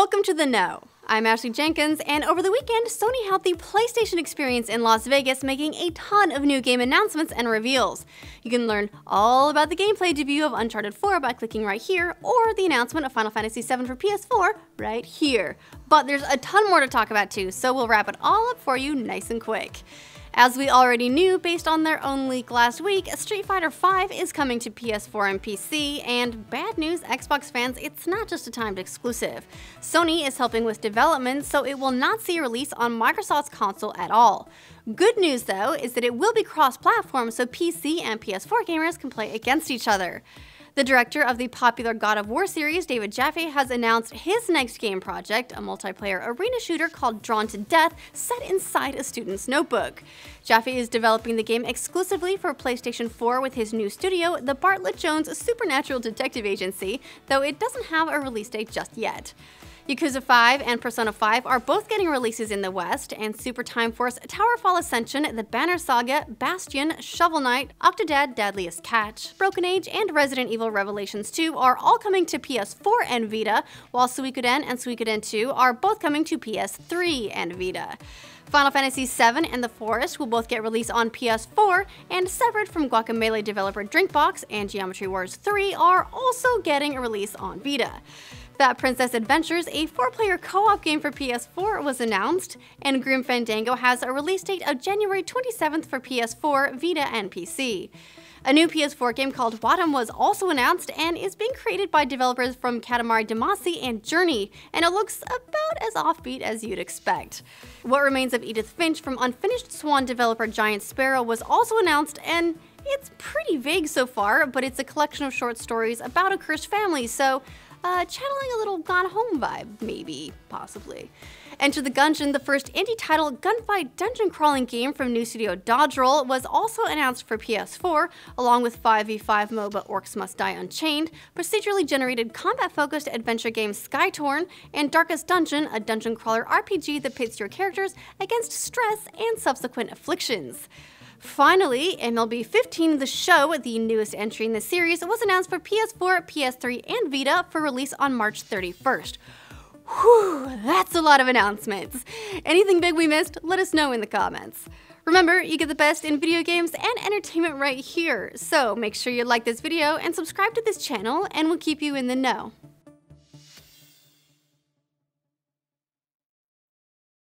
Welcome to The Know. I'm Ashley Jenkins, and over the weekend, Sony held the PlayStation Experience in Las Vegas, making a ton of new game announcements and reveals. You can learn all about the gameplay debut of Uncharted 4 by clicking right here, or the announcement of Final Fantasy VII for PS4 right here. But there's a ton more to talk about too, so we'll wrap it all up for you nice and quick. As we already knew based on their own leak last week, Street Fighter V is coming to PS4 and PC, and bad news Xbox fans, it's not just a timed exclusive. Sony is helping with development, so it will not see a release on Microsoft's console at all. Good news though is that it will be cross-platform, so PC and PS4 gamers can play against each other. The director of the popular God of War series, David Jaffe, has announced his next game project, a multiplayer arena shooter called Drawn to Death, set inside a student's notebook. Jaffe is developing the game exclusively for PlayStation 4 with his new studio, the Bartlett Jones Supernatural Detective Agency, though it doesn't have a release date just yet. Yakuza 5 and Persona 5 are both getting releases in the West, and Super Time Force, Towerfall Ascension, The Banner Saga, Bastion, Shovel Knight, Octodad Deadliest Catch, Broken Age, and Resident Evil Revelations 2 are all coming to PS4 and Vita, while Suikoden and Suikoden 2 are both coming to PS3 and Vita. Final Fantasy VII and The Forest will both get released on PS4, and separate from Guacamelee developer Drinkbox and Geometry Wars 3 are also getting a release on Vita. Fat Princess Adventures, a 4-player co-op game for PS4, was announced, and Grim Fandango has a release date of January 27th for PS4, Vita, and PC. A new PS4 game called Bottom was also announced and is being created by developers from Katamari Damacy and Journey, and it looks about as offbeat as you'd expect. What Remains of Edith Finch from Unfinished Swan developer Giant Sparrow was also announced, and it's pretty vague so far, but it's a collection of short stories about a cursed family, so channeling a little Gone Home vibe, maybe, possibly. Enter the Gungeon, the first indie title gunfight dungeon crawling game from new studio Dodge Roll, was also announced for PS4, along with 5v5 MOBA Orcs Must Die Unchained, procedurally generated combat-focused adventure game Skytorn, and Darkest Dungeon, a dungeon crawler RPG that pits your characters against stress and subsequent afflictions. Finally, MLB 15 The Show, the newest entry in the series, was announced for PS4, PS3, and Vita for release on March 31st. Whew, that's a lot of announcements. Anything big we missed, let us know in the comments. Remember, you get the best in video games and entertainment right here, so make sure you like this video and subscribe to this channel, and we'll keep you in the know.